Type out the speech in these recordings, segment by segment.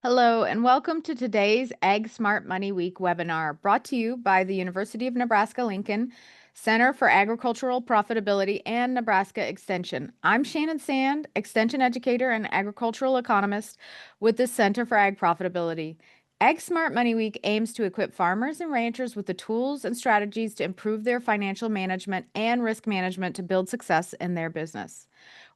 Hello, and welcome to today's Ag Smart Money Week webinar, brought to you by the University of Nebraska-Lincoln Center for Agricultural Profitability and Nebraska Extension. I'm Shannon Sand, Extension Educator and Agricultural Economist with the Center for Ag Profitability. Ag Smart Money Week aims to equip farmers and ranchers with the tools and strategies to improve their financial management and risk management to build success in their business.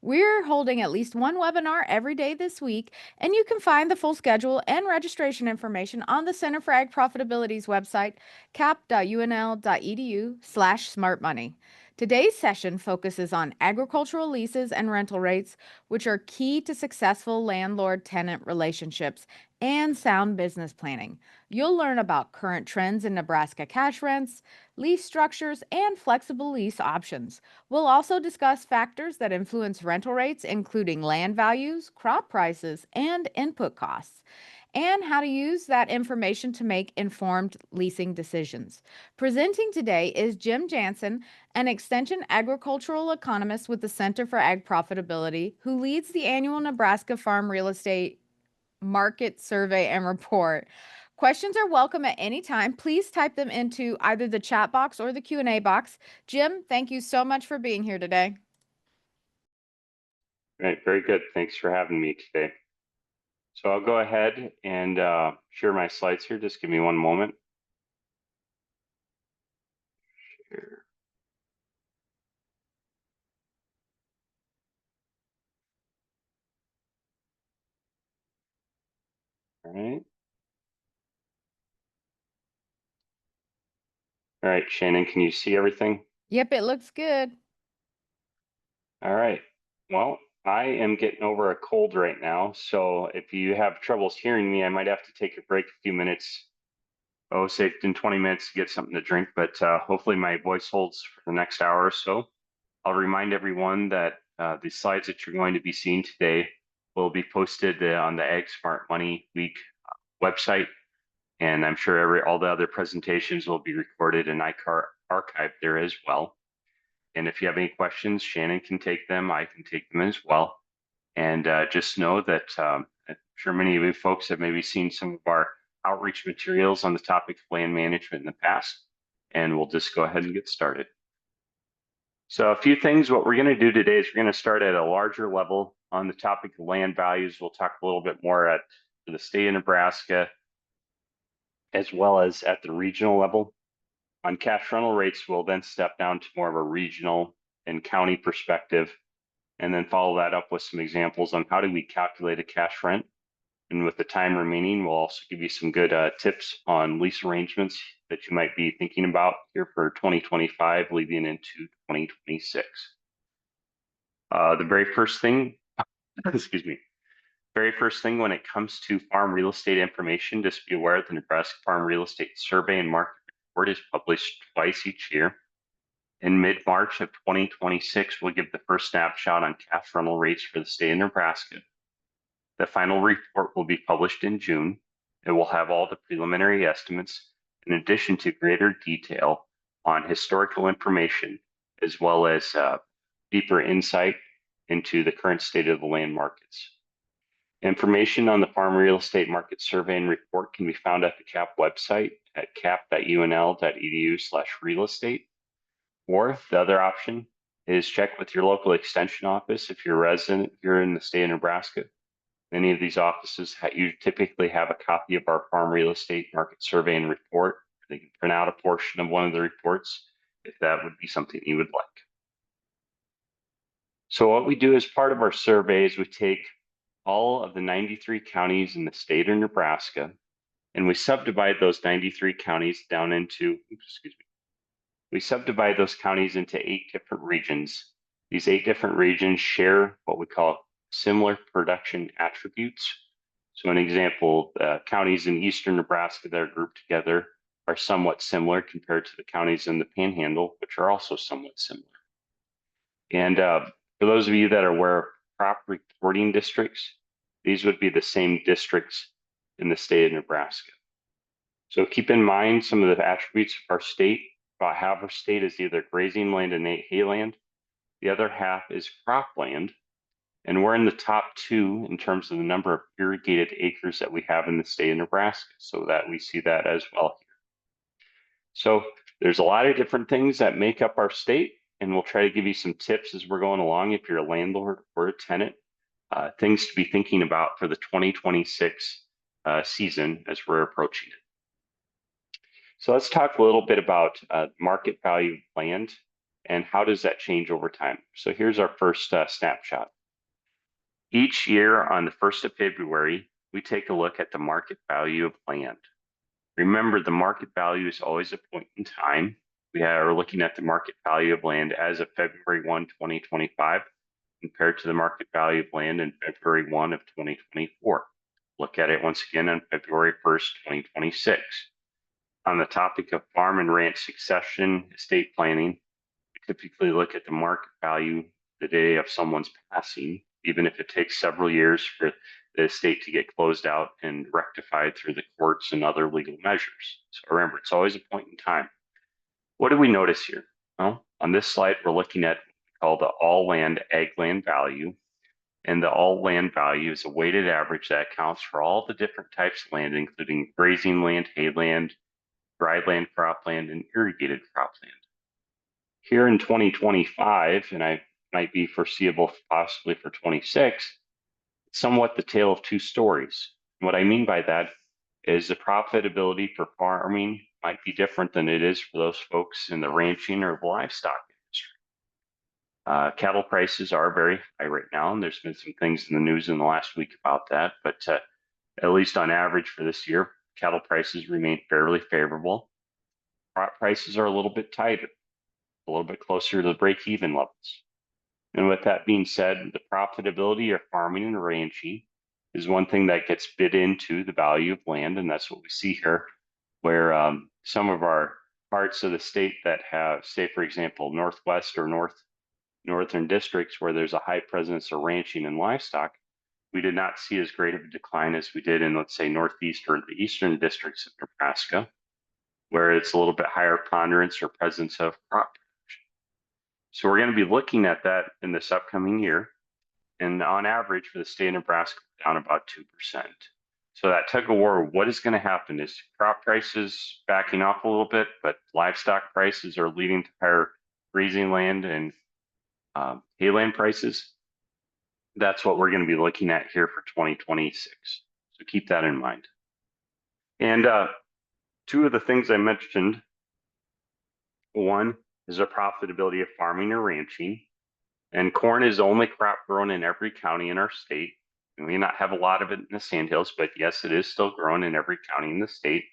We're holding at least one webinar every day this week, and you can find the full schedule and registration information on the Center for Ag Profitability's website, cap.unl.edu/smartmoney. Today's session focuses on agricultural leases and rental rates, which are key to successful landlord-tenant relationships and sound business planning. You'll learn about current trends in Nebraska cash rents, lease structures, and flexible lease options. We'll also discuss factors that influence rental rates, including land values, crop prices, and input costs, and how to use that information to make informed leasing decisions. Presenting today is Jim Jansen, an Extension agricultural economist with the Center for Ag Profitability, who leads the annual Nebraska Farm Real Estate Market Survey and Report. Questions are welcome at any time. Please type them into either the chat box or the Q&A box. Jim, thank you so much for being here today. Right, very good. Thanks for having me today. So I'll go ahead and share my slides here. Just give me one moment. Share. All right. All right, Shannon, can you see everything? Yep, it looks good. All right. Well, I am getting over a cold right now, so if you have troubles hearing me, I might have to take a break a few minutes. Oh, say in 20 minutes to get something to drink, but hopefully my voice holds for the next hour or so. I'll remind everyone that the slides that you're going to be seeing today will be posted on the Ag Smart Money Week website, and I'm sure all the other presentations will be recorded and archived there as well. And if you have any questions, Shannon can take them, I can take them as well. And just know that I'm sure many of you folks have maybe seen some of our outreach materials on the topic of land management in the past, and we'll just go ahead and get started. So a few things, what we're going to do today is we're going to start at a larger level on the topic of land values. We'll talk a little bit more at the state of Nebraska, as well as at the regional level. On cash rental rates, we'll then step down to more of a regional and county perspective, and then follow that up with some examples on how do we calculate a cash rent. And with the time remaining, we'll also give you some good tips on lease arrangements that you might be thinking about here for 2025 leading into 2026. The very first thing, excuse me, very first thing when it comes to farm real estate information, just be aware that the Nebraska Farm Real Estate Survey and Market Report is published twice each year. In mid-March of 2026, we'll give the first snapshot on cash rental rates for the state of Nebraska. The final report will be published in June. It will have all the preliminary estimates, in addition to greater detail on historical information, as well as deeper insight into the current state of the land markets. Information on the Farm Real Estate Market Survey and Report can be found at the CAP website at cap.unl.edu/real estate. Or the other option is check with your local extension office if you're a resident here in the state of Nebraska. Many of these offices you typically have a copy of our Farm Real Estate Market Survey and Report. They can print out a portion of one of the reports if that would be something you would like. So what we do as part of our survey is we take all of the 93 counties in the state of Nebraska, and we subdivide those 93 counties down into, we subdivide those counties into 8 different regions. These 8 different regions share what we call similar production attributes. So an example, counties in eastern Nebraska that are grouped together are somewhat similar compared to the counties in the Panhandle, which are also somewhat similar. And for those of you that are aware of crop reporting districts, these would be the same districts in the state of Nebraska. So keep in mind some of the attributes of our state. About half our state is either grazing land and hayland. The other half is cropland. And we're in the top 2 in terms of the number of irrigated acres that we have in the state of Nebraska, so that we see that as well. So there's a lot of different things that make up our state, and we'll try to give you some tips as we're going along if you're a landlord or a tenant, things to be thinking about for the 2026 season as we're approaching it. So let's talk a little bit about market value of land and how does that change over time. So here's our first snapshot. Each year on the 1st of February, we take a look at the market value of land. Remember, the market value is always a point in time. We are looking at the market value of land as of February 1, 2025, compared to the market value of land in February 1 of 2024. Look at it once again on February 1st, 2026. On the topic of farm and ranch succession estate planning, we typically look at the market value the day of someone's passing, even if it takes several years for the estate to get closed out and rectified through the courts and other legal measures. So remember, it's always a point in time. What do we notice here? Well, on this slide, we're looking at what we call the all land ag land value. And the all land value is a weighted average that accounts for all the different types of land, including grazing land, hay land, dry land, cropland, and irrigated cropland. Here in 2025, and I might be foreseeable possibly for 26, somewhat the tale of two stories. What I mean by that is the profitability for farming might be different than it is for those folks in the ranching or the livestock industry. Cattle prices are very high right now, and there's been some things in the news in the last week about that, but at least on average for this year, cattle prices remain fairly favorable. Crop prices are a little bit tighter, a little bit closer to the break-even levels. And with that being said, the profitability of farming and ranching is one thing that gets bid into the value of land, and that's what we see here, where some of our parts of the state that have, say, for example, northwest or northern districts where there's a high presence of ranching and livestock, we did not see as great of a decline as we did in, let's say, northeast or the eastern districts of Nebraska, where it's a little bit higher ponderance or presence of crop. So we're going to be looking at that in this upcoming year. And on average for the state of Nebraska, down about 2%. So that tug of war, what is going to happen is crop prices backing off a little bit, but livestock prices are leading to higher grazing land and hay land prices. That's what we're going to be looking at here for 2026. So keep that in mind. And two of the things I mentioned, one is the profitability of farming or ranching. And corn is the only crop grown in every county in our state. We may not have a lot of it in the Sandhills, but yes, it is still grown in every county in the state.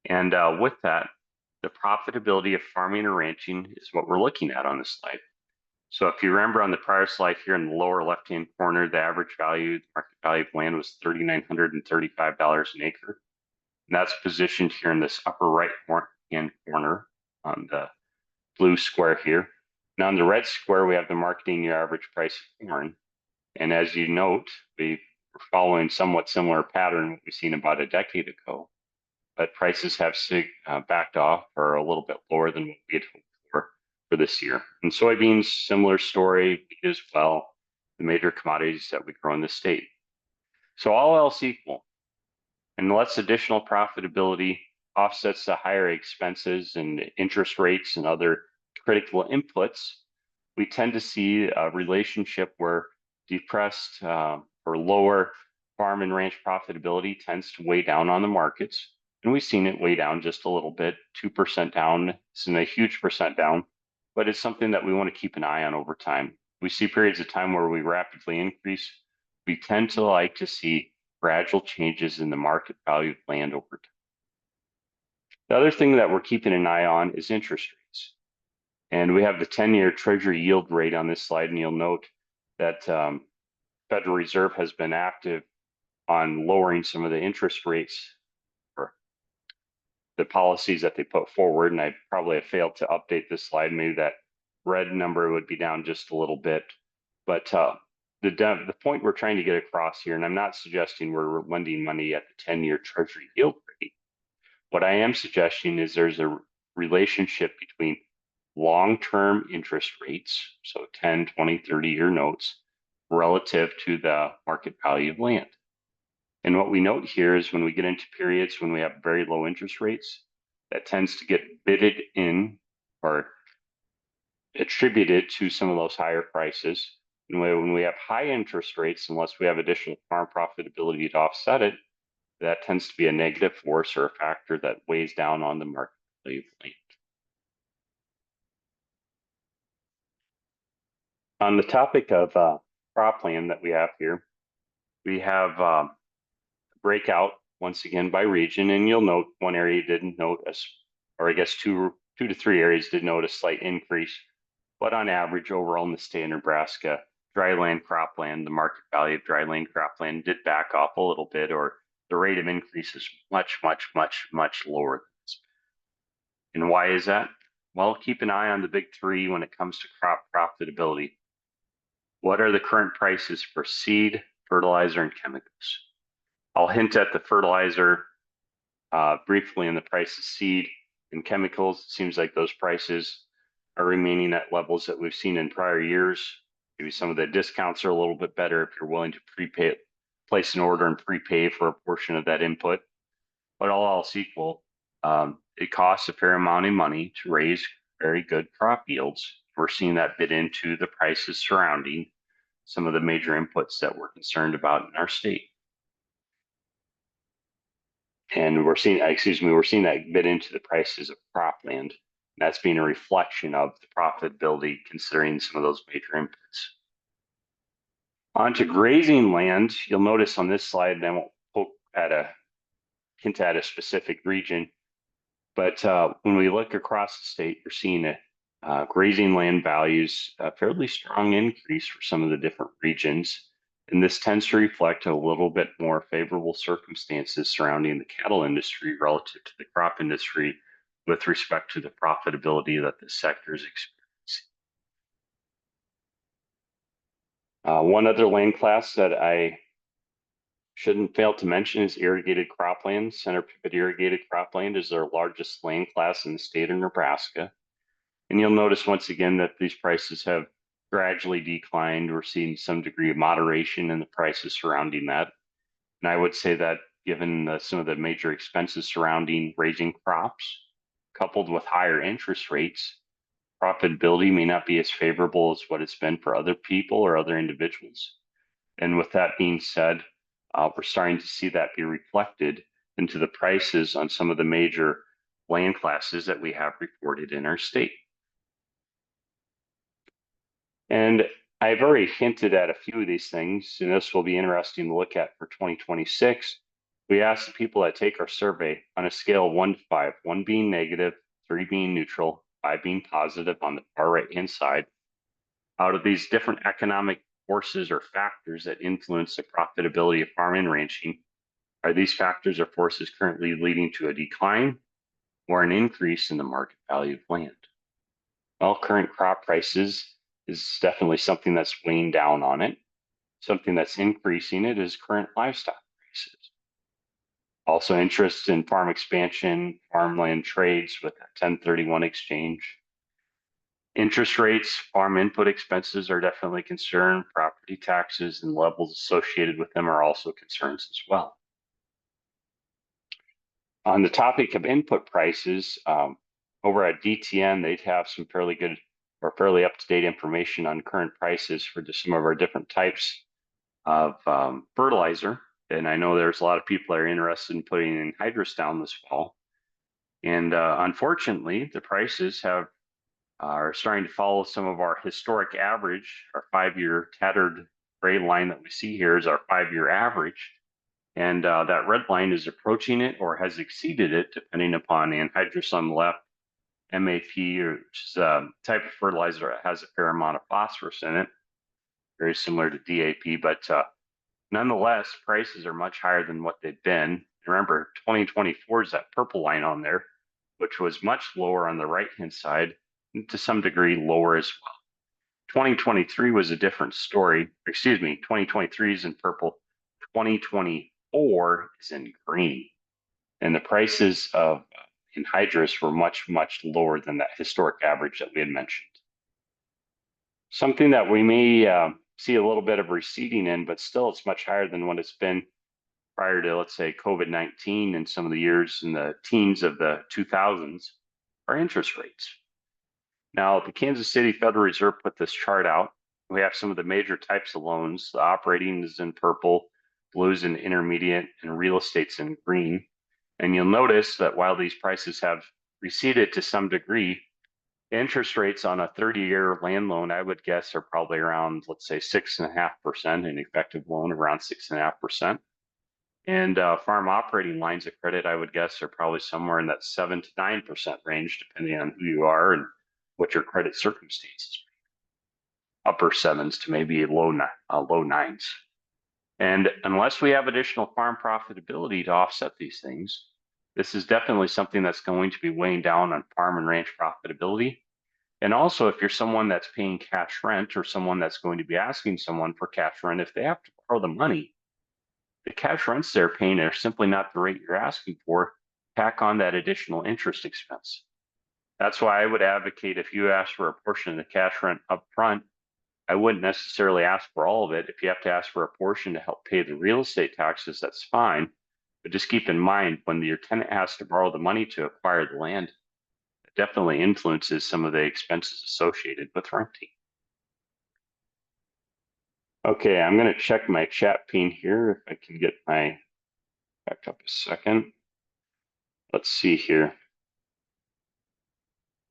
And with that, the profitability of farming or ranching is what we're looking at on this slide. So if you remember on the prior slide here in the lower left-hand corner, the average value, the market value of land was $3,935 an acre. And that's positioned here in this upper right-hand corner on the blue square here. Now in the red square, we have the marketing year average price of corn. And as you note, we're following somewhat similar pattern we've seen about a decade ago, but prices have backed off or a little bit lower than what we had hoped for this year. And soybeans, similar story as well, the major commodities that we grow in the state. So all else equal, unless additional profitability offsets the higher expenses and interest rates and other critical inputs, we tend to see a relationship where depressed or lower farm and ranch profitability tends to weigh down on the markets. And we've seen it weigh down just a little bit, 2% down. Isn't a huge percent down, but it's something that we want to keep an eye on over time. We see periods of time where we rapidly increase. We tend to like to see gradual changes in the market value of land over time. The other thing that we're keeping an eye on is interest rates. And we have the 10-year Treasury yield rate on this slide, and you'll note that Federal Reserve has been active on lowering some of the interest rates for the policies that they put forward. And I probably have failed to update this slide. Maybe that red number would be down just a little bit. But the point we're trying to get across here, and I'm not suggesting we're lending money at the 10-year Treasury yield rate. What I am suggesting is there's a relationship between long-term interest rates, so 10, 20, 30-year notes, relative to the market value of land. And what we note here is when we get into periods when we have very low interest rates, that tends to get bidded in or attributed to some of those higher prices. And when we have high interest rates, unless we have additional farm profitability to offset it, that tends to be a negative force or a factor that weighs down on the market value of land. On the topic of cropland that we have here, we have breakout once again by region, and you'll note one area didn't note us, or I guess two to three areas did note a slight increase, but on average overall in the state of Nebraska, dryland cropland, the market value of dryland cropland did back off a little bit, or the rate of increase is much lower. And why is that? Well, keep an eye on the big three when it comes to crop profitability. What are the current prices for seed, fertilizer, and chemicals? I'll hint at the fertilizer briefly in the price of seed and chemicals. It seems like those prices are remaining at levels that we've seen in prior years. Maybe some of the discounts are a little bit better if you're willing to prepay, place an order and prepay for a portion of that input. But all else equal, it costs a fair amount of money to raise very good crop yields. We're seeing that bid into the prices surrounding some of the major inputs that we're concerned about in our state. And we're seeing that bid into the prices of cropland. That's being a reflection of the profitability considering some of those major inputs. On to grazing land, you'll notice on this slide, and I won't hint at a specific region, but when we look across the state, you're seeing grazing land values a fairly strong increase for some of the different regions. And this tends to reflect a little bit more favorable circumstances surrounding the cattle industry relative to the crop industry with respect to the profitability that the sector is experiencing. One other land class that I shouldn't fail to mention is irrigated cropland. Center pivot irrigated cropland is our largest land class in the state of Nebraska. And you'll notice once again that these prices have gradually declined. We're seeing some degree of moderation in the prices surrounding that. And I would say that given some of the major expenses surrounding raising crops, coupled with higher interest rates, profitability may not be as favorable as what it's been for other people or other individuals. And with that being said, we're starting to see that be reflected into the prices on some of the major land classes that we have reported in our state. And I've already hinted at a few of these things, and this will be interesting to look at for 2026. We asked the people that take our survey on a scale of 1 to 5, 1 being negative, 3 being neutral, 5 being positive on the far right-hand side, out of these different economic forces or factors that influence the profitability of farm and ranching, are these factors or forces currently leading to a decline or an increase in the market value of land? Well, current crop prices is definitely something that's weighing down on it. Something that's increasing it is current livestock prices. Also interest in farm expansion, farmland trades with a 1031 exchange. Interest rates, farm input expenses are definitely a concern. Property taxes and levels associated with them are also concerns as well. On the topic of input prices, over at DTN, they'd have some fairly good or fairly up-to-date information on current prices for some of our different types of fertilizer. And I know there's a lot of people that are interested in putting anhydrous down this fall. And unfortunately, the prices are starting to follow some of our historic average. Our 5-year tattered gray line that we see here is our 5-year average. And that red line is approaching it or has exceeded it, depending upon anhydrous on the left, MAP, which is a type of fertilizer that has a fair amount of phosphorus in it, very similar to DAP, but nonetheless, prices are much higher than what they've been. Remember, 2024 is that purple line on there, which was much lower on the right-hand side, and to some degree lower as well. 2023 was a different story. 2023 is in purple. 2024 is in green. And the prices of anhydrous were much lower than that historic average that we had mentioned. Something that we may see a little bit of receding in, but still it's much higher than what it's been prior to, let's say, COVID-19 and some of the years in the teens of the 2000s, are interest rates. Now, the Kansas City Federal Reserve put this chart out. We have some of the major types of loans. The operating is in purple, blues in intermediate, and real estate's in green. And you'll notice that while these prices have receded to some degree, interest rates on a 30-year land loan, I would guess, are probably around, let's say, 6.5%, an effective loan around 6.5%. And farm operating lines of credit, I would guess, are probably somewhere in that 7 to 9% range, depending on who you are and what your credit circumstances. Upper sevens to maybe low nines. And unless we have additional farm profitability to offset these things, this is definitely something that's going to be weighing down on farm and ranch profitability. And also, if you're someone that's paying cash rent or someone that's going to be asking someone for cash rent, if they have to borrow the money, the cash rents they're paying are simply not the rate you're asking for. Tack on that additional interest expense. That's why I would advocate, if you ask for a portion of the cash rent up front, I wouldn't necessarily ask for all of it. If you have to ask for a portion to help pay the real estate taxes, that's fine. But just keep in mind, when your tenant has to borrow the money to acquire the land, it definitely influences some of the expenses associated with renting. Okay, I'm going to check my chat pane here if I can get my back up a second. Let's see here.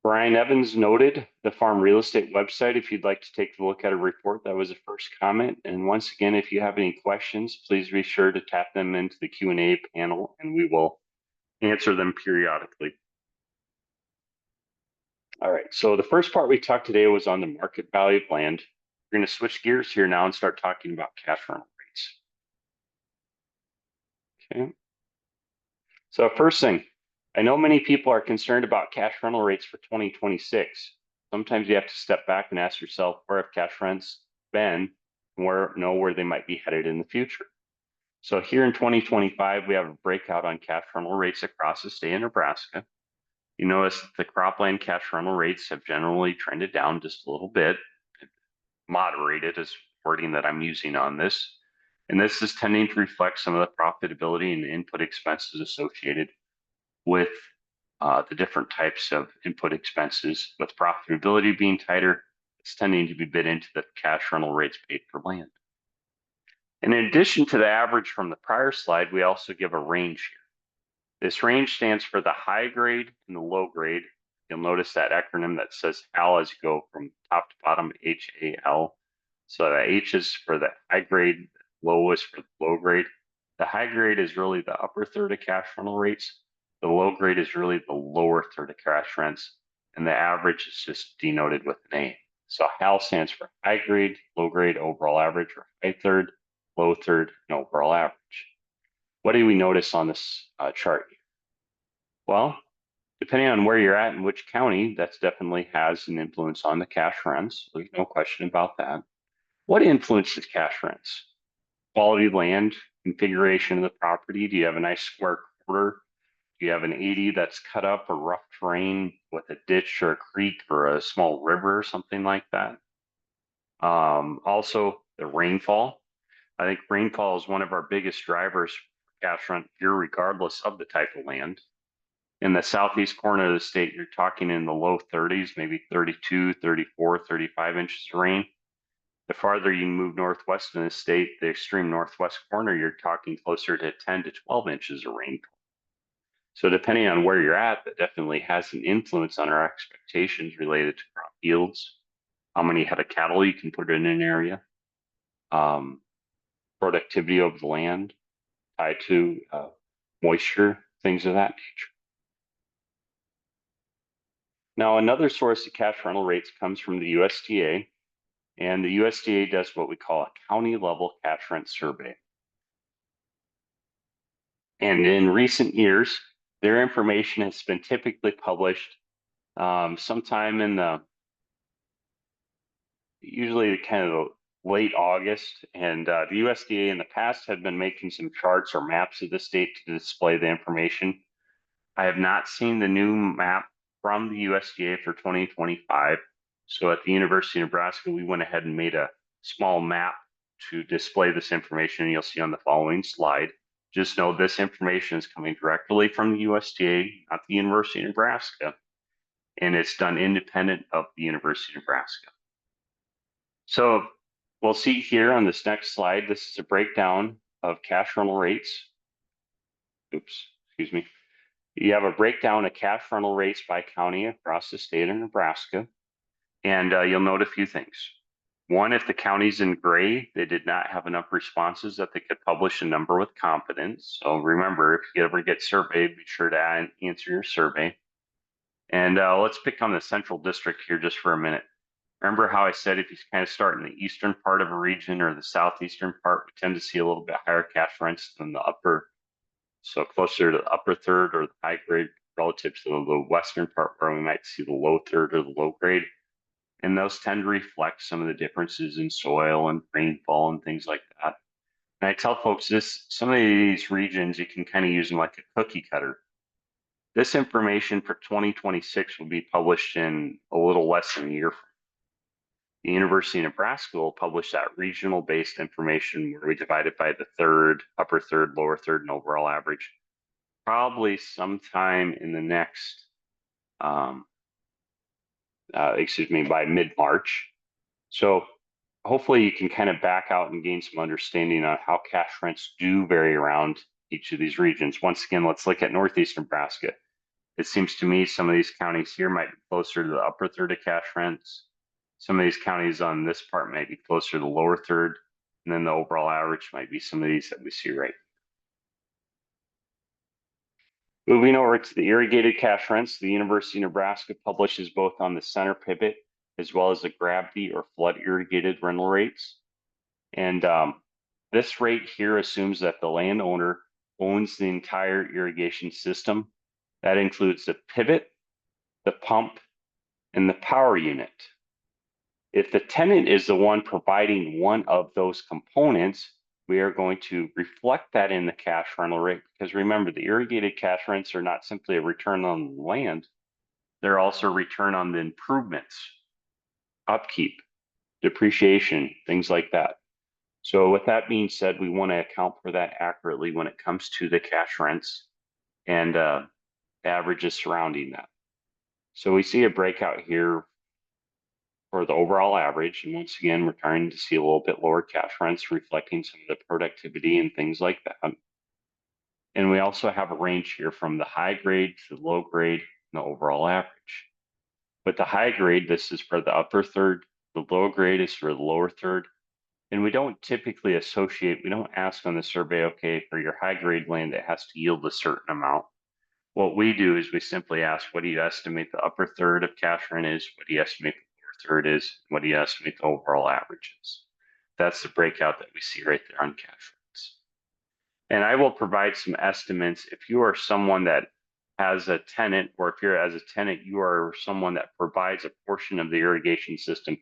Brian Evans noted the farm real estate website if you'd like to take a look at a report. That was the first comment. And once again, if you have any questions, please be sure to tap them into the Q&A panel and we will answer them periodically. All right, so the first part we talked today was on the market value of land. We're going to switch gears here now and start talking about cash rental rates. Okay. So first thing, I know many people are concerned about cash rental rates for 2026. Sometimes you have to step back and ask yourself, where have cash rents been and where they might be headed in the future. So here in 2025, we have a breakout on cash rental rates across the state of Nebraska. You notice that the cropland cash rental rates have generally trended down just a little bit. Moderated is wording that I'm using on this. And this is tending to reflect some of the profitability and input expenses associated with the different types of input expenses. With profitability being tighter, it's tending to be bid into the cash rental rates paid for land. And in addition to the average from the prior slide, we also give a range here. This range stands for the high grade and the low grade. You'll notice that acronym that says HAL as you go from top to bottom, HAL. So the H is for the high grade, low is for the low grade. The high grade is really the upper third of cash rental rates. The low grade is really the lower third of cash rents, and the average is just denoted with an A. So HAL stands for high grade, low grade, overall average, or high third, low third, and overall average. What do we notice on this chart here? Well, depending on where you're at in which county, that definitely has an influence on the cash rents. There's no question about that. What influences cash rents? Quality of land, configuration of the property. Do you have a nice square quarter? Do you have an 80 that's cut up or rough terrain with a ditch or a creek or a small river or something like that? Also, the rainfall. I think rainfall is one of our biggest drivers for cash rent here, regardless of the type of land. In the southeast corner of the state, you're talking in the low 30s, maybe 32, 34, 35 inches of rain. The farther you move northwest in the state, the extreme northwest corner, you're talking closer to 10 to 12 inches of rainfall. So depending on where you're at, that definitely has an influence on our expectations related to crop yields, how many head of cattle you can put in an area, productivity of the land, tied to moisture, things of that nature. Now, another source of cash rental rates comes from the USDA, and the USDA does what we call a county level cash rent survey. And in recent years, their information has been typically published sometime in usually kind of late August. And the USDA in the past had been making some charts or maps of the state to display the information. I have not seen the new map from the USDA for 2025. So at the University of Nebraska, we went ahead and made a small map to display this information you'll see on the following slide. Just know this information is coming directly from the USDA, not the University of Nebraska, and it's done independent of the University of Nebraska. So we'll see here on this next slide, this is a breakdown of cash rental rates. Oops, excuse me. You have a breakdown of cash rental rates by county across the state of Nebraska, and you'll note a few things. One, if the county's in gray, they did not have enough responses that they could publish a number with confidence. So remember, if you ever get surveyed, be sure to answer your survey. And let's pick on the central district here just for a minute. Remember how I said if you kind of start in the eastern part of a region or the southeastern part, we tend to see a little bit higher cash rents than the upper, so closer to the upper third or the high grade relative to the western part where we might see the low third or the low grade. And those tend to reflect some of the differences in soil and rainfall and things like that. And I tell folks this, some of these regions, you can kind of use them like a cookie cutter. This information for 2026 will be published in a little less than a year. The University of Nebraska will publish that regional based information where we divide it by the third, upper third, lower third, and overall average, probably sometime in the next, by mid-March. So hopefully you can kind of back out and gain some understanding on how cash rents do vary around each of these regions. Once again, let's look at Northeast Nebraska. It seems to me some of these counties here might be closer to the upper third of cash rents. Some of these counties on this part might be closer to the lower third, and then the overall average might be some of these that we see right. Moving over to the irrigated cash rents, the University of Nebraska publishes both on the center pivot as well as the gravity or flood irrigated rental rates. And this rate here assumes that the landowner owns the entire irrigation system. That includes the pivot, the pump, and the power unit. If the tenant is the one providing one of those components, we are going to reflect that in the cash rental rate, because remember, the irrigated cash rents are not simply a return on the land, they're also a return on the improvements, upkeep, depreciation, things like that. So with that being said, we want to account for that accurately when it comes to the cash rents and averages surrounding that. So we see a breakout here for the overall average. And once again, we're trying to see a little bit lower cash rents reflecting some of the productivity and things like that. And we also have a range here from the high grade to the low grade and the overall average. With the high grade, this is for the upper third. The low grade is for the lower third. And we don't typically we don't ask on the survey, okay, for your high grade land, it has to yield a certain amount. What we do is we simply ask, what do you estimate the upper third of cash rent is? What do you estimate the lower third is? What do you estimate the overall average is? That's the breakout that we see right there on cash rents. And I will provide some estimates. If you are someone that has a tenant, or if you're as a tenant, you are someone that provides a portion of the irrigation system.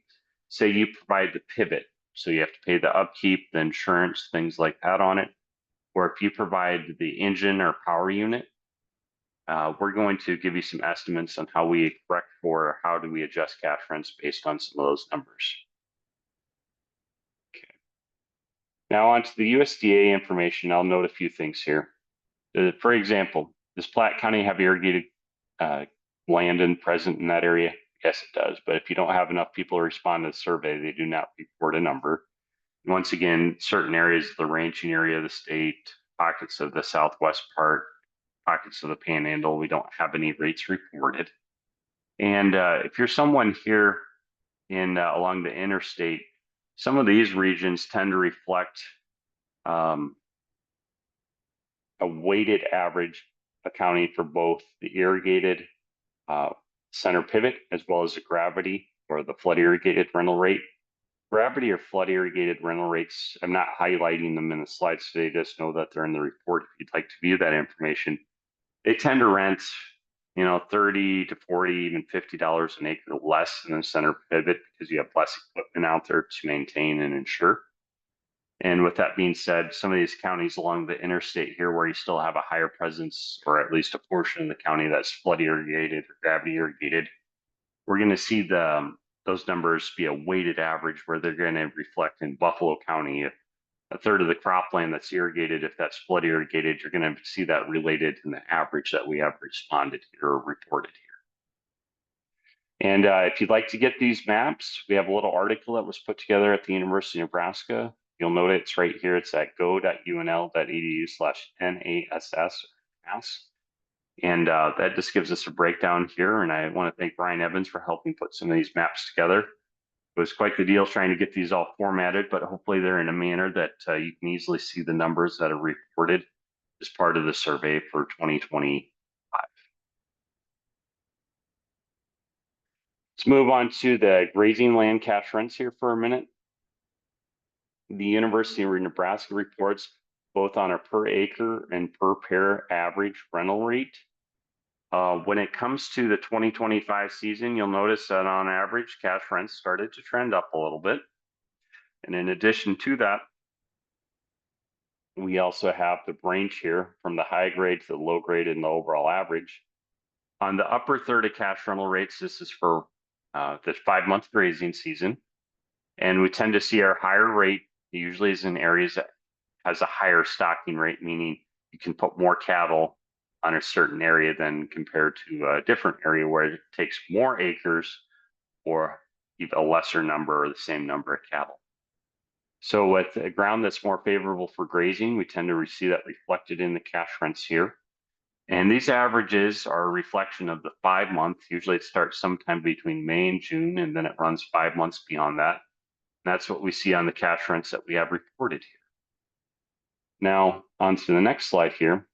Say you provide the pivot, so you have to pay the upkeep, the insurance, things like that on it. Or if you provide the engine or power unit, we're going to give you some estimates on how we correct for how do we adjust cash rents based on some of those numbers. Okay. Now onto the USDA information, I'll note a few things here. For example, does Platte County have irrigated land and present in that area? Yes, it does. But if you don't have enough people to respond to the survey, they do not report a number. Once again, certain areas of the ranching area of the state, pockets of the southwest part, pockets of the panhandle, we don't have any rates reported. And if you're someone here in along the interstate, some of these regions tend to reflect a weighted average accounting for both the irrigated center pivot as well as the gravity or the flood irrigated rental rate. Gravity or flood irrigated rental rates, I'm not highlighting them in the slides today, just know that they're in the report if you'd like to view that information. They tend to rent, $30 to $40, even $50 an acre less than the center pivot because you have less equipment out there to maintain and insure. And with that being said, some of these counties along the interstate here where you still have a higher presence, or at least a portion of the county that's flood irrigated or gravity irrigated, we're going to see the those numbers be a weighted average where they're going to reflect in Buffalo County. If a third of the cropland that's irrigated, if that's flood irrigated, you're going to see that related in the average that we have responded here or reported here. And if you'd like to get these maps, we have a little article that was put together at the University of Nebraska. You'll note it's right here. It's at go.unl.edu/NASS. And that just gives us a breakdown here. And I want to thank Brian Evans for helping put some of these maps together. It was quite the deal trying to get these all formatted, but hopefully they're in a manner that you can easily see the numbers that are reported as part of the survey for 2025. Let's move on to the grazing land cash rents here for a minute. The University of Nebraska reports both on a per acre and per pair average rental rate. When it comes to the 2025 season, you'll notice that on average, cash rents started to trend up a little bit. And in addition to that, we also have the range here from the high grade to the low grade and the overall average. On the upper third of cash rental rates, this is for the 5-month grazing season. And we tend to see our higher rate usually is in areas that has a higher stocking rate, meaning you can put more cattle on a certain area than compared to a different area where it takes more acres or even a lesser number or the same number of cattle. So with a ground that's more favorable for grazing, we tend to see that reflected in the cash rents here. And these averages are a reflection of the 5-month. Usually it starts sometime between May and June, and then it runs 5 months beyond that. And that's what we see on the cash rents that we have reported here. Now, on to the next slide here.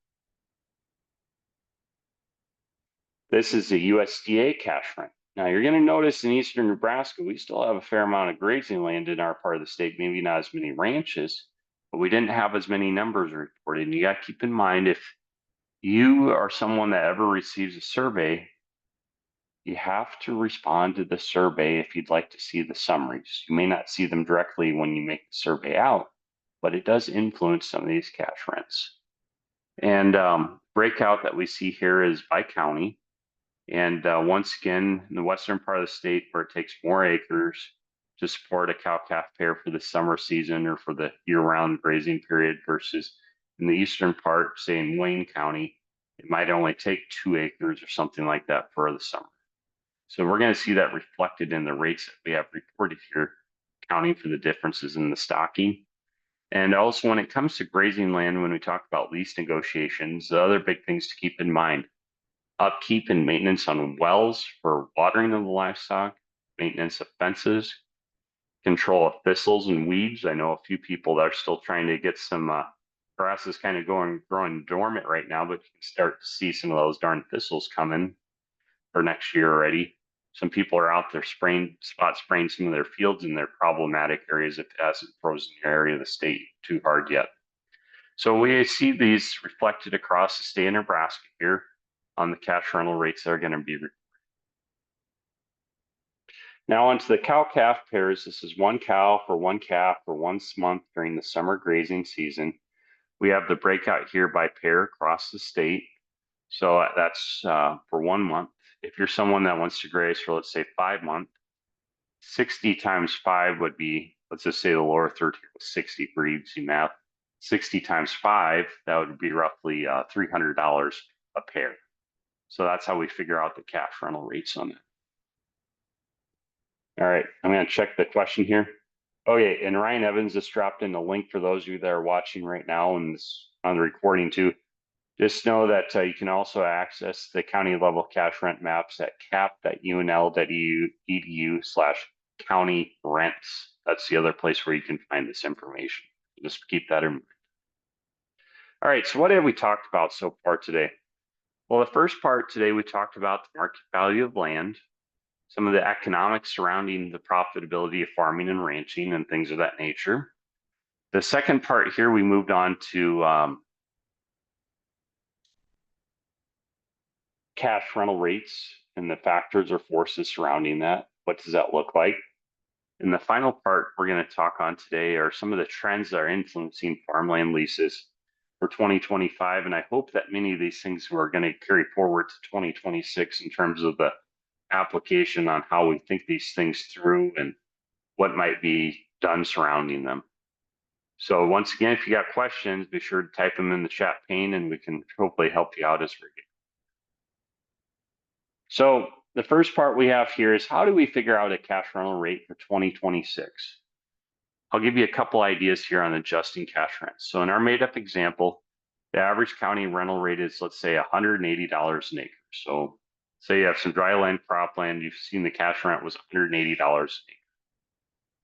This is the USDA cash rent. Now, you're going to notice in eastern Nebraska, we still have a fair amount of grazing land in our part of the state, maybe not as many ranches, but we didn't have as many numbers reported. And you got to keep in mind, if you are someone that ever receives a survey, you have to respond to the survey if you'd like to see the summaries. You may not see them directly when you make the survey out, but it does influence some of these cash rents. And breakout that we see here is by county. And once again, in the western part of the state where it takes more acres to support a cow-calf pair for the summer season or for the year-round grazing period versus in the eastern part, say in Wayne County, it might only take 2 acres or something like that for the summer. So we're going to see that reflected in the rates that we have reported here, accounting for the differences in the stocking. And also when it comes to grazing land, when we talk about lease negotiations, the other big things to keep in mind: upkeep and maintenance on wells for watering of the livestock, maintenance of fences, control of thistles and weeds. I know a few people that are still trying to get some grass is kind of growing dormant right now, but you can start to see some of those darn thistles coming for next year already. Some people are out there spot spraying some of their fields in their problematic areas if it hasn't frozen the area of the state too hard yet. So we see these reflected across the state of Nebraska here on the cash rental rates that are going to be reported. Now onto the cow-calf pairs. This is 1 cow for 1 calf for 1 month during the summer grazing season. We have the breakout here by pair across the state. So that's for 1 month. If you're someone that wants to graze for, let's say, 5 months, 60 times 5 would be, let's just say the lower third here was 60 for easy math. 60 times 5, that would be roughly $300 a pair. So that's how we figure out the cash rental rates on that. All right, I'm going to check the question here. Okay, and Ryan Evans just dropped in a link for those of you that are watching right now and on the recording too. Just know that you can also access the county level cash rent maps at cap.unl.edu/county rents. That's the other place where you can find this information. Just keep that in mind. All right, so what have we talked about so far today? Well, the first part today, we talked about the market value of land, some of the economics surrounding the profitability of farming and ranching and things of that nature. The second part here, we moved on to cash rental rates and the factors or forces surrounding that. What does that look like? And the final part we're going to talk on today are some of the trends that are influencing farmland leases for 2025. And I hope that many of these things are going to carry forward to 2026 in terms of the application on how we think these things through and what might be done surrounding them. So once again, if you got questions, be sure to type them in the chat pane and we can hopefully help you out as we go. So the first part we have here is how do we figure out a cash rental rate for 2026? I'll give you a couple ideas here on adjusting cash rents. So in our made up example, the average county rental rate is, let's say, $180 an acre. So say you have some dry land, cropland, you've seen the cash rent was $180 an acre.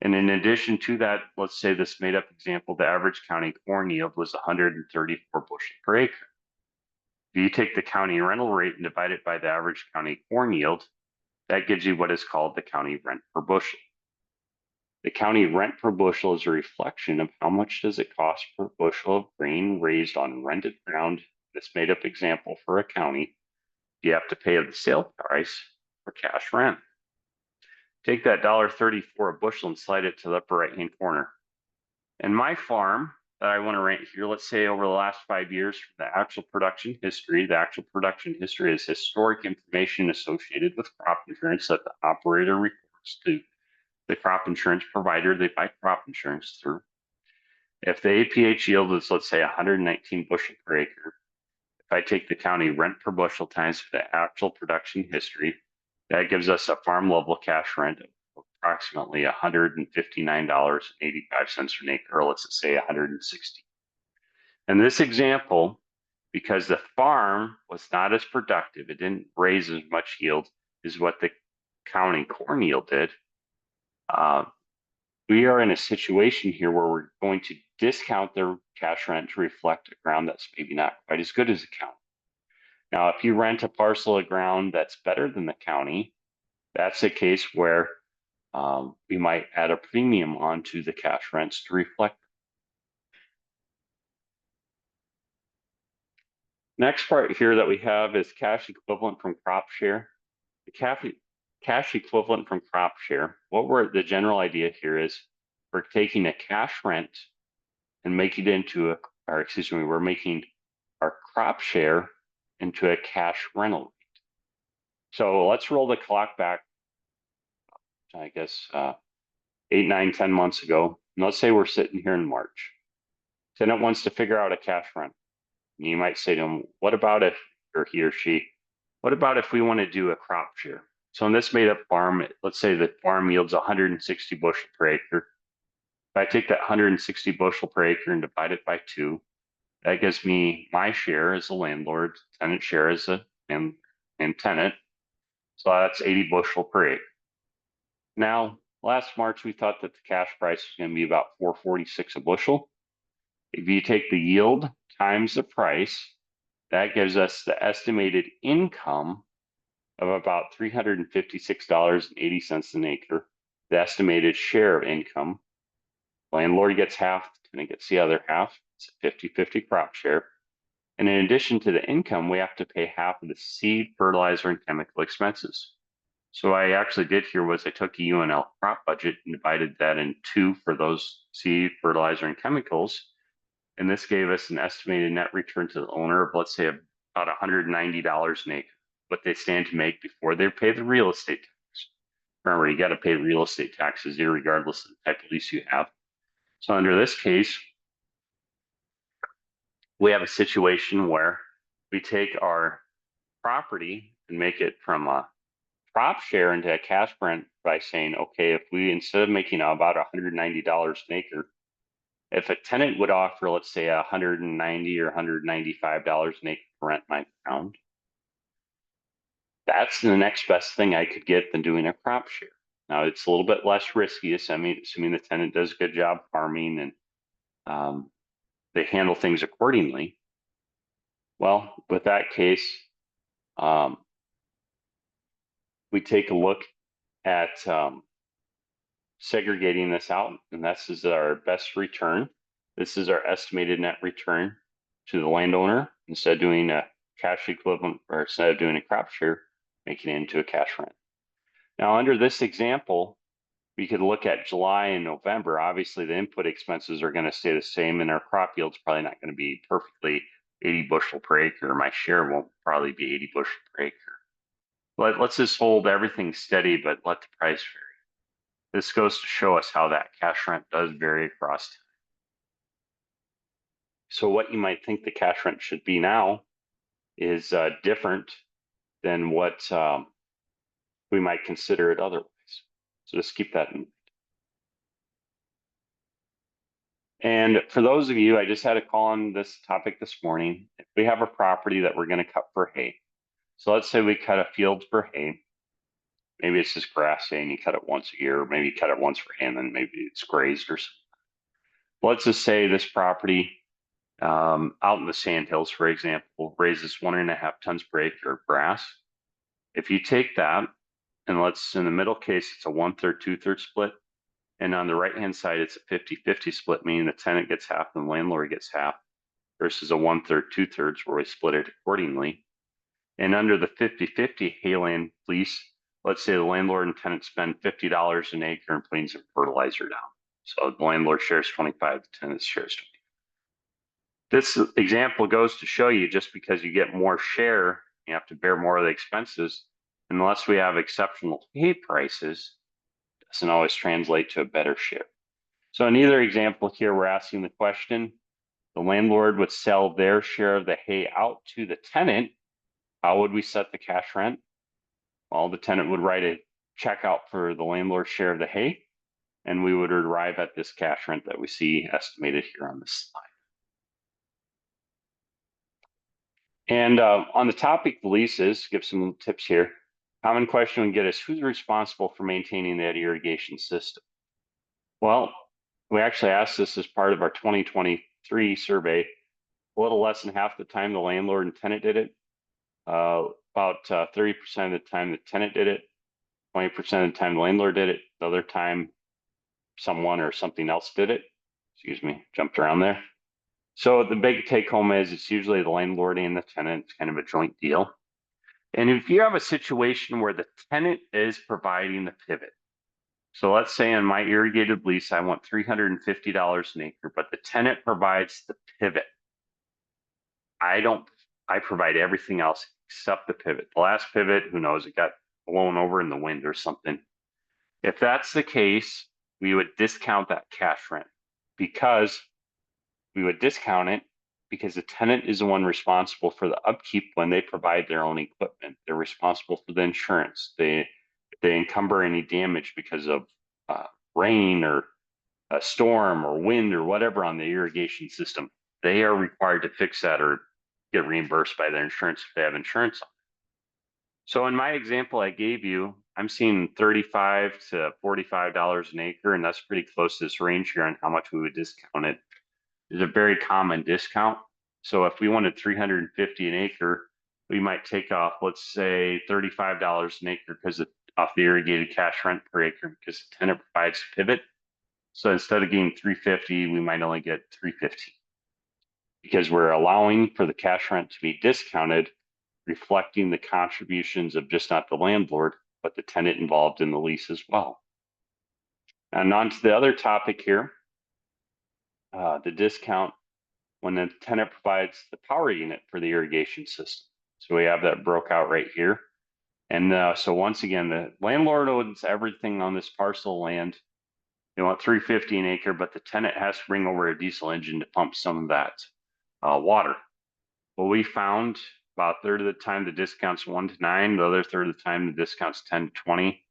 And in addition to that, let's say this made up example, the average county corn yield was 134 bushel per acre. If you take the county rental rate and divide it by the average county corn yield, that gives you what is called the county rent per bushel. The county rent per bushel is a reflection of how much does it cost per bushel of grain raised on rented ground. This made up example for a county, you have to pay the sale price for cash rent. Take that $1.34 a bushel and slide it to the upper right hand corner. And my farm that I want to rent here, let's say over the last 5 years, the actual production history is historic information associated with crop insurance that the operator reports to the crop insurance provider they buy crop insurance through. If the APH yield is, let's say, 119 bushel per acre, if I take the county rent per bushel times the actual production history, that gives us a farm level cash rent of approximately $159.85 an acre, or let's say 160. In this example, because the farm was not as productive, it didn't raise as much yield as what the county corn yield did. We are in a situation here where we're going to discount their cash rent to reflect a ground that's maybe not quite as good as the county. Now, if you rent a parcel of ground that's better than the county, that's a case where we might add a premium onto the cash rents to reflect. Next part here that we have is cash equivalent from crop share. The cash equivalent from crop share, the general idea here is we're taking a cash rent and making it into we're making our crop share into a cash rental rate. So let's roll the clock back, I guess, 8, 9, 10 months ago. And let's say we're sitting here in March. Tenant wants to figure out a cash rent. And you might say to him, what about if, or he or she, what about if we want to do a crop share? So in this made up farm, let's say the farm yields 160 bushel per acre. If I take that 160 bushel per acre and divide it by 2, that gives me my share as a landlord, tenant share as a and tenant. So that's 80 bushel per acre. Now, last March, we thought that the cash price was going to be about 446 a bushel. If you take the yield times the price, that gives us the estimated income of about $356.80 an acre, the estimated share of income. Landlord gets half, tenant gets the other half. It's a 50-50 crop share. And in addition to the income, we have to pay half of the seed, fertilizer, and chemical expenses. So what I actually did here was I took a UNL crop budget and divided that in 2 for those seed, fertilizer, and chemicals. And this gave us an estimated net return to the owner of, let's say, about $190 an acre, what they stand to make before they pay the real estate tax. Remember, you got to pay real estate taxes regardless of the type of lease you have. So under this case, we have a situation where we take our property and make it from a crop share into a cash rent by saying, okay, if we, instead of making about $190 an acre, if a tenant would offer, let's say, $190 or $195 an acre for rent my ground, that's the next best thing I could get than doing a crop share. Now, it's a little bit less risky, assuming the tenant does a good job farming and they handle things accordingly. Well, with that case, we take a look at segregating this out, and this is our best return. This is our estimated net return to the landowner instead of doing a cash equivalent, or instead of doing a crop share, making it into a cash rent. Now, under this example, we could look at July and November. Obviously, the input expenses are going to stay the same, and our crop yield's probably not going to be perfectly 80 bushel per acre. My share won't probably be 80 bushel per acre. Let's just hold everything steady, but let the price vary. This goes to show us how that cash rent does vary across time. So what you might think the cash rent should be now is different than what we might consider it otherwise. So just keep that in mind. And for those of you, I just had a call on this topic this morning. If we have a property that we're going to cut for hay, so let's say we cut a field for hay. Maybe it's just grass hay and you cut it once a year, or maybe you cut it once for hay and then maybe it's grazed or something. Let's just say this property out in the sandhills, for example, raises 1.5 tons per acre of grass. If you take that, and let's in the middle case, it's a 1/3, 2/3 split. And on the right-hand side, it's a 50-50 split, meaning the tenant gets half and the landlord gets half, versus a 1/3, 2/3 where we split it accordingly. And under the 50-50 hayland lease, let's say the landlord and tenant spend $50 an acre in putting some fertilizer down. So the landlord shares 25, the tenant shares 20. This example goes to show you just because you get more share, you have to bear more of the expenses. Unless we have exceptional hay prices, it doesn't always translate to a better share. So in either example here, we're asking the question, the landlord would sell their share of the hay out to the tenant. How would we set the cash rent? Well, the tenant would write a check out for the landlord's share of the hay, and we would arrive at this cash rent that we see estimated here on this slide. And on the topic of leases, give some tips here. Common question we get is, who's responsible for maintaining that irrigation system? Well, we actually asked this as part of our 2023 survey. A little less than half the time the landlord and tenant did it. About 30% of the time the tenant did it. 20% of the time the landlord did it. The other time someone or something else did it. Excuse me, jumped around there. So the big take home is it's usually the landlord and the tenant. It's kind of a joint deal. And if you have a situation where the tenant is providing the pivot, so let's say in my irrigated lease, I want $350 an acre, but the tenant provides the pivot. I provide everything else except the pivot. The last pivot, who knows, it got blown over in the wind or something. If that's the case, we would discount that cash rent because the tenant is the one responsible for the upkeep when they provide their own equipment. They're responsible for the insurance. They encumber any damage because of rain or a storm or wind or whatever on the irrigation system. They are required to fix that or get reimbursed by their insurance if they have insurance on it. So in my example I gave you, I'm seeing $35 to $45 an acre, and that's pretty close to this range here on how much we would discount it. It's a very common discount. So if we wanted $350 an acre, we might take off, let's say $35 an acre because off the irrigated cash rent per acre because the tenant provides pivot. So instead of getting $350, we might only get $350 because we're allowing for the cash rent to be discounted, reflecting the contributions of just not the landlord, but the tenant involved in the lease as well. And on to the other topic here, the discount when the tenant provides the power unit for the irrigation system. So we have that broke out right here. And so once again, the landlord owns everything on this parcel of land. They want $350 an acre, but the tenant has to bring over a diesel engine to pump some of that water. Well, we found about a third of the time the discount's 1 to 9, the other third of the time the discount's 10 to 20.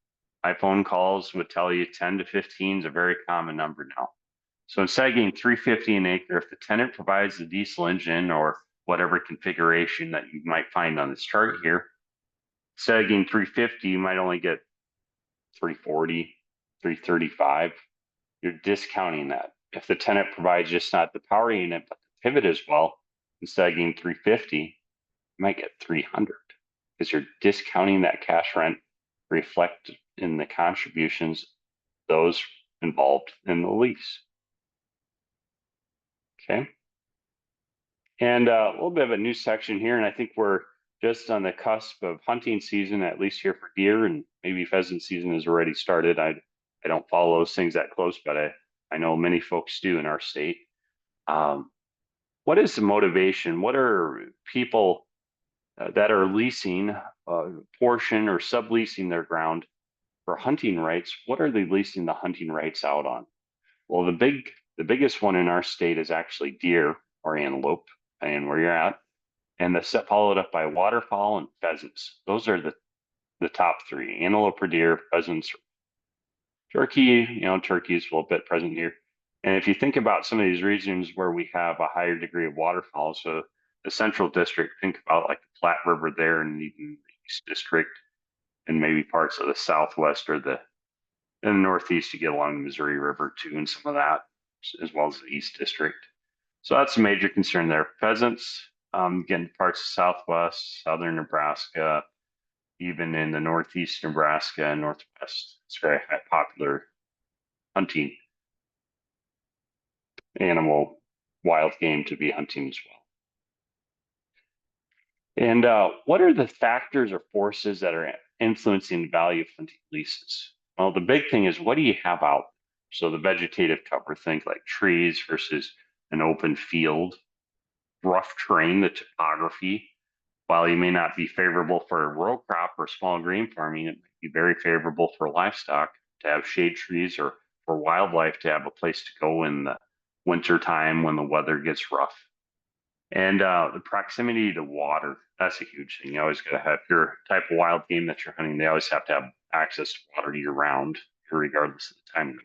My phone calls would tell you 10 to 15 is a very common number now. So instead of getting $350 an acre, if the tenant provides the diesel engine or whatever configuration that you might find on this chart here, instead of getting $350, you might only get $340, $335. You're discounting that. If the tenant provides just not the power unit, but the pivot as well, instead of getting $350, you might get $300 because you're discounting that cash rent reflected in the contributions those involved in the lease. Okay. And a little bit of a new section here, and I think we're just on the cusp of hunting season, at least here for deer, and maybe pheasant season has already started. I don't follow those things that close, but I know many folks do in our state. What is the motivation? What are people that are leasing? portion or subleasing their ground for hunting rights, what are they leasing the hunting rights out on? Well, the biggest one in our state is actually deer or antelope, depending where you're at, and followed up by waterfowl and pheasants. Those are the top three: antelope or deer, pheasants, turkey. Turkey is a little bit present here. And if you think about some of these regions where we have a higher degree of waterfowl, so the central district, think about like the Platte River there, and even the East District, and maybe parts of the Southwest or in the Northeast, you get along the Missouri River too, and some of that, as well as the East District. So that's a major concern there. Pheasants, getting parts of Southwest, Southern Nebraska, even in the Northeast Nebraska and Northwest. It's very popular hunting animal, wild game to be hunting as well. And what are the factors or forces that are influencing the value of hunting leases? Well, the big thing is, what do you have out? So the vegetative cover, think like trees versus an open field, rough terrain, the topography. While you may not be favorable for a row crop or small grain farming, it might be very favorable for livestock to have shade trees, or for wildlife to have a place to go in the winter time when the weather gets rough. And the proximity to water, that's a huge thing. You always got to have your type of wild game that you're hunting. They always have to have access to water year round, regardless of the time of year.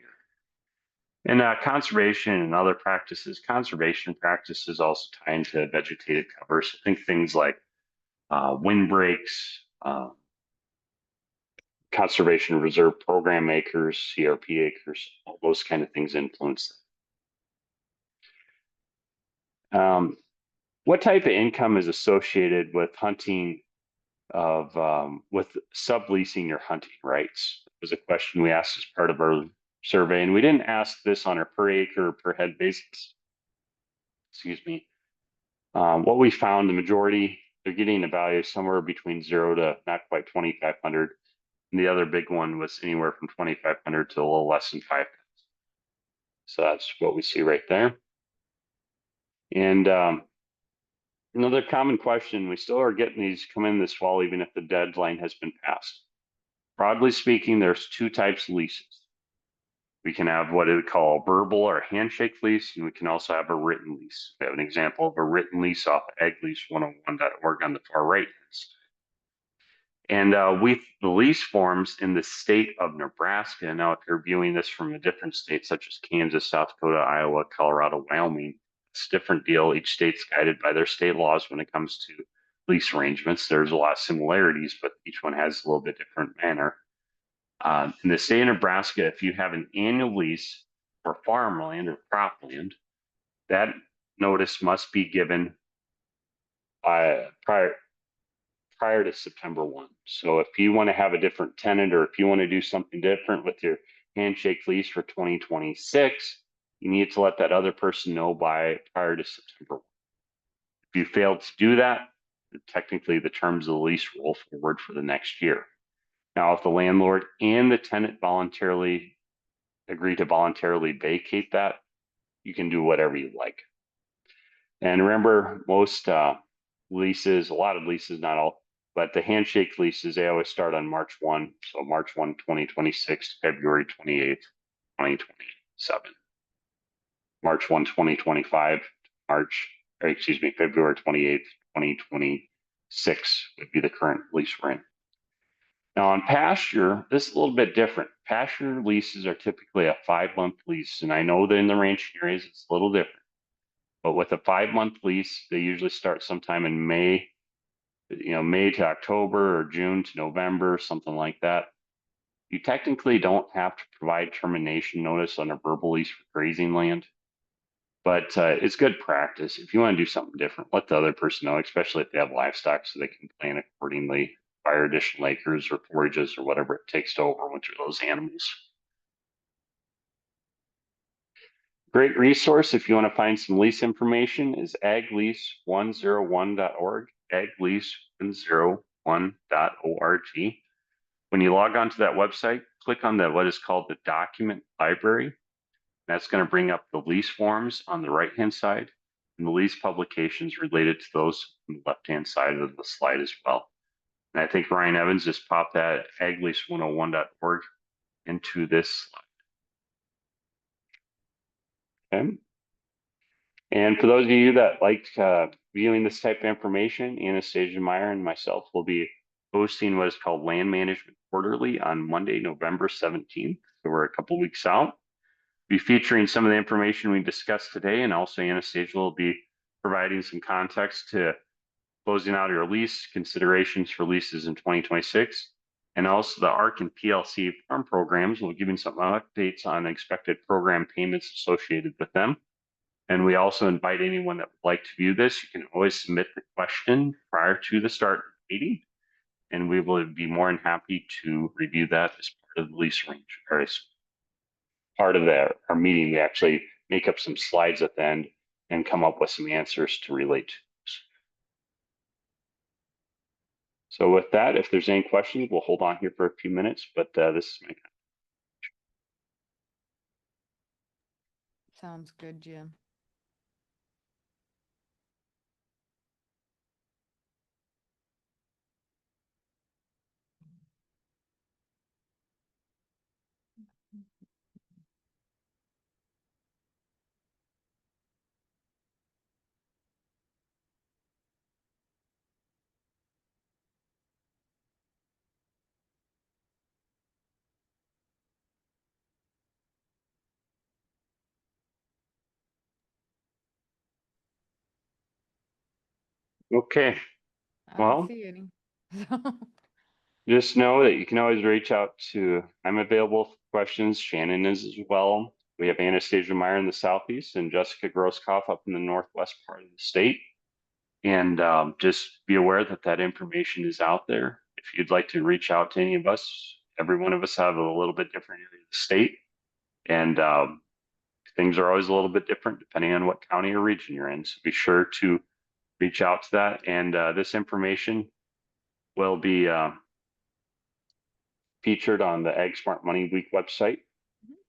And conservation and other practices, conservation practices also tie into vegetative cover. So think things like windbreaks, conservation reserve program acres, CRP acres, all those kind of things influence that. What type of income is associated with hunting with subleasing your hunting rights? It was a question we asked as part of our survey, and we didn't ask this on a per acre or per head basis. Excuse me. What we found, the majority, they're getting a value somewhere between 0 to not quite 2,500. And the other big one was anywhere from 2,500 to a little less than 5,000. So that's what we see right there. And another common question, we still are getting these come in this fall, even if the deadline has been passed. Broadly speaking, there's two types of leases. We can have what we call a verbal or handshake lease, and we can also have a written lease. We have an example of a written lease off aglease101.org on the far right. And with the lease forms in the state of Nebraska, now if you're viewing this from a different state, such as Kansas, South Dakota, Iowa, Colorado, Wyoming, it's a different deal. Each state's guided by their state laws when it comes to lease arrangements. There's a lot of similarities, but each one has a little bit different manner. In the state of Nebraska, if you have an annual lease for farmland or cropland, that notice must be given prior to September 1. So if you want to have a different tenant, or if you want to do something different with your handshake lease for 2026, you need to let that other person know prior to September 1. If you fail to do that, technically the terms of the lease roll forward for the next year. Now, if the landlord and the tenant voluntarily agree to voluntarily vacate that, you can do whatever you like. And remember, most leases, a lot of leases, not all, but the handshake leases, they always start on March 1. So March 1, 2026, February 28th, 2027. March 1, 2025, February 28th, 2026 would be the current lease we're in. Now on pasture, this is a little bit different. Pasture leases are typically a 5-month lease, and I know that in the ranching areas it's a little different. But with a 5-month lease, they usually start sometime in May, May to October or June to November, something like that. You technically don't have to provide termination notice on a verbal lease for grazing land, but it's good practice. If you want to do something different, let the other person know, especially if they have livestock, so they can plan accordingly, acquire additional acres or forages or whatever it takes to overwinter those animals. Great resource if you want to find some lease information is aglease101.org, aglease101.org. When you log onto that website, click on what is called the document library. That's going to bring up the lease forms on the right-hand side and the lease publications related to those on the left-hand side of the slide as well. And I think Ryan Evans just popped that aglease101.org into this slide. Okay. And for those of you that like viewing this type of information, Anastasia Meyer and myself will be hosting what is called Land Management Quarterly on Monday, November 17th. So we're a couple weeks out. Be featuring some of the information we discussed today, and also Anastasia will be providing some context to closing out your lease, considerations for leases in 2026, and also the ARC and PLC farm programs. We'll give you some updates on expected program payments associated with them. And we also invite anyone that would like to view this. You can always submit the question prior to the start of the meeting, and we will be more than happy to review that as part of the lease range, or as part of our meeting. We actually make up some slides at the end and come up with some answers to relate to this. So with that, if there's any questions, we'll hold on here for a few minutes, but this is my comment. Sounds good, Jim. Okay, I don't well, see any. just know that you can always reach out to, I'm available for questions. Shannon is as well. We have Anastasia Meyer in the southeast and Jessica Grosskopf up in the northwest part of the state. And just be aware that that information is out there. If you'd like to reach out to any of us, every one of us have a little bit different area of the state. And things are always a little bit different depending on what county or region you're in. So be sure to reach out to that. And this information will be featured on the Ag Smart Money Week website.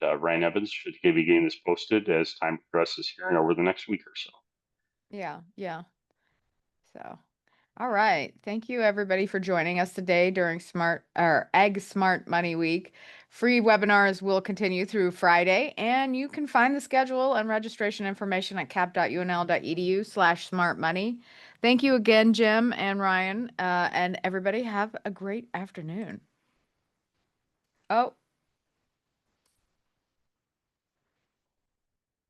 Ryan Evans should be getting this posted as time progresses here and over the next week or so. Yeah, yeah. So, all right. Thank you everybody for joining us today during Ag Smart Money Week. Free webinars will continue through Friday, and you can find the schedule and registration information at cap.unl.edu/smartmoney. Thank you again, Jim and Ryan, and everybody have a great afternoon. Oh.